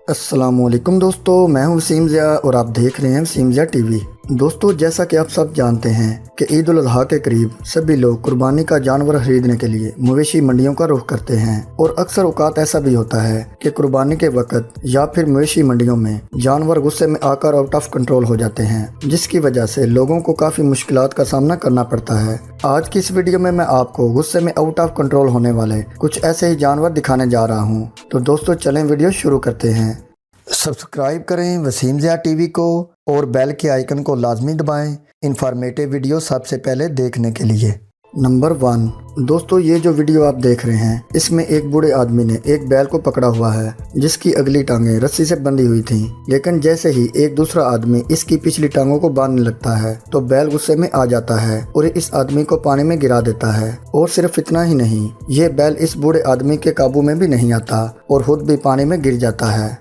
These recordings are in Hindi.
अस्सलामुअलैकुम दोस्तों, मैं हूं वसीम ज़िया और आप देख रहे हैं वसीम ज़िया टीवी। दोस्तों, जैसा कि आप सब जानते हैं कि ईद उल अज़हा के करीब सभी लोग कुर्बानी का जानवर खरीदने के लिए मवेशी मंडियों का रुख करते हैं और अक्सर औकात ऐसा भी होता है कि कुर्बानी के वक्त या फिर मवेशी मंडियों में जानवर गुस्से में आकर आउट ऑफ कंट्रोल हो जाते हैं, जिसकी वजह से लोगों को काफ़ी मुश्किलात का सामना करना पड़ता है। आज की इस वीडियो में मैं आपको गुस्से में आउट ऑफ कंट्रोल होने वाले कुछ ऐसे ही जानवर दिखाने जा रहा हूँ। तो दोस्तों चलें वीडियो शुरू करते हैं। सब्सक्राइब करें वसीम ज़िया टीवी को और बेल के आइकन को लाजमी दबाएं इंफॉर्मेटिव वीडियो सबसे पहले देखने के लिए। नंबर 1 दोस्तों, ये जो वीडियो आप देख रहे हैं इसमें एक बूढ़े आदमी ने एक बैल को पकड़ा हुआ है जिसकी अगली टांगें रस्सी से बंधी हुई थीं, लेकिन जैसे ही एक दूसरा आदमी इसकी पिछली टांगों को बांधने लगता है तो बैल गुस्से में आ जाता है और इस आदमी को पानी में गिरा देता है। और सिर्फ इतना ही नहीं, ये बैल इस बूढ़े आदमी के काबू में भी नहीं आता और खुद भी पानी में गिर जाता है।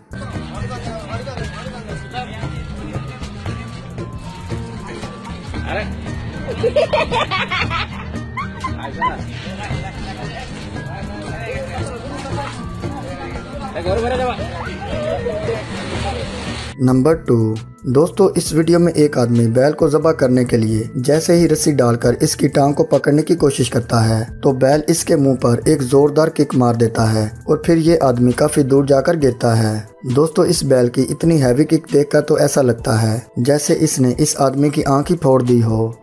नंबर 2 दोस्तों, इस वीडियो में एक आदमी बैल को ज़बह करने के लिए जैसे ही रस्सी डालकर इसकी टांग को पकड़ने की कोशिश करता है तो बैल इसके मुंह पर एक जोरदार किक मार देता है और फिर ये आदमी काफी दूर जाकर गिरता है। दोस्तों, इस बैल की इतनी हैवी किक देखकर तो ऐसा लगता है जैसे इसने इस आदमी की आंख ही फोड़ दी हो।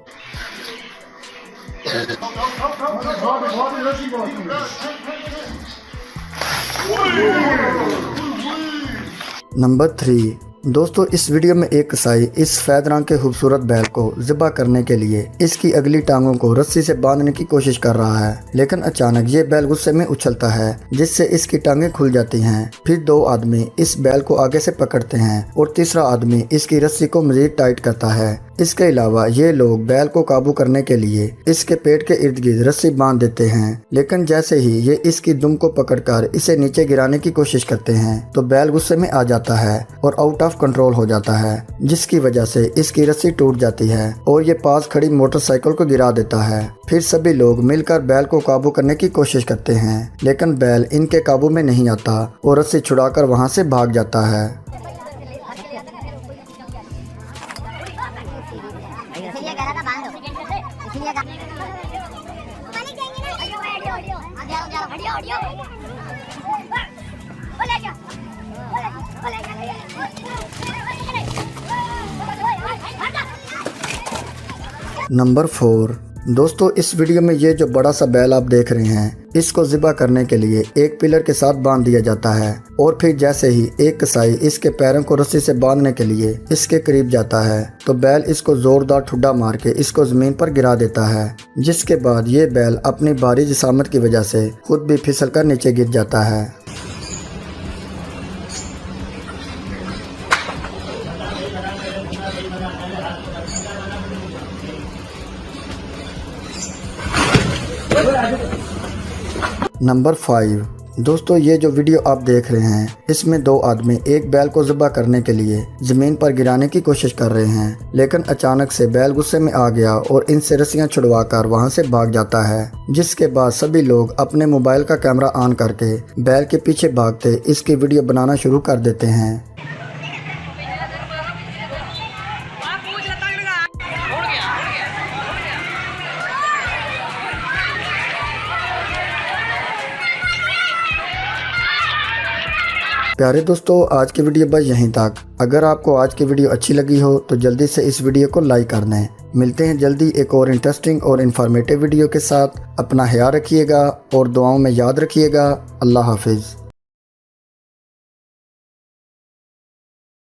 नंबर 3 दोस्तों, इस वीडियो में एक कसाई इस सफेद रंग के खूबसूरत बैल को ज़िबा करने के लिए इसकी अगली टांगों को रस्सी से बांधने की कोशिश कर रहा है, लेकिन अचानक ये बैल गुस्से में उछलता है जिससे इसकी टांगें खुल जाती हैं। फिर 2 आदमी इस बैल को आगे से पकड़ते हैं और तीसरा आदमी इसकी रस्सी को मजीद टाइट करता है। इसके अलावा ये लोग बैल को काबू करने के लिए इसके पेट के इर्द गिर्द रस्सी बांध देते हैं, लेकिन जैसे ही ये इसकी दुम को पकड़कर इसे नीचे गिराने की कोशिश करते हैं तो बैल गुस्से में आ जाता है और आउट ऑफ कंट्रोल हो जाता है, जिसकी वजह से इसकी रस्सी टूट जाती है और ये पास खड़ी मोटरसाइकिल को गिरा देता है। फिर सभी लोग मिलकर बैल को काबू करने की कोशिश करते हैं, लेकिन बैल इनके काबू में नहीं आता और रस्सी छुड़ाकर वहां से भाग जाता है। नंबर 4 दोस्तों, इस वीडियो में ये जो बड़ा सा बैल आप देख रहे हैं इसको ज़िबा करने के लिए एक पिलर के साथ बांध दिया जाता है और फिर जैसे ही एक कसाई इसके पैरों को रस्सी से बांधने के लिए इसके करीब जाता है तो बैल इसको जोरदार ठुड्डा मार के इसको ज़मीन पर गिरा देता है, जिसके बाद ये बैल अपनी भारी जिसामत की वजह से खुद भी फिसलकर नीचे गिर जाता है। नंबर 5 दोस्तों, ये जो वीडियो आप देख रहे हैं इसमें 2 आदमी एक बैल को ज़िबा करने के लिए ज़मीन पर गिराने की कोशिश कर रहे हैं, लेकिन अचानक से बैल गुस्से में आ गया और इनसे रस्सियां छुड़वाकर वहां से भाग जाता है, जिसके बाद सभी लोग अपने मोबाइल का कैमरा ऑन करके बैल के पीछे भागते इसकी वीडियो बनाना शुरू कर देते हैं। प्यारे दोस्तों, आज की वीडियो बस यहीं तक। अगर आपको आज की वीडियो अच्छी लगी हो तो जल्दी से इस वीडियो को लाइक कर दें। मिलते हैं जल्दी एक और इंटरेस्टिंग और इन्फॉर्मेटिव वीडियो के साथ। अपना ख्याल रखिएगा और दुआओं में याद रखिएगा। अल्लाह हाफिज़।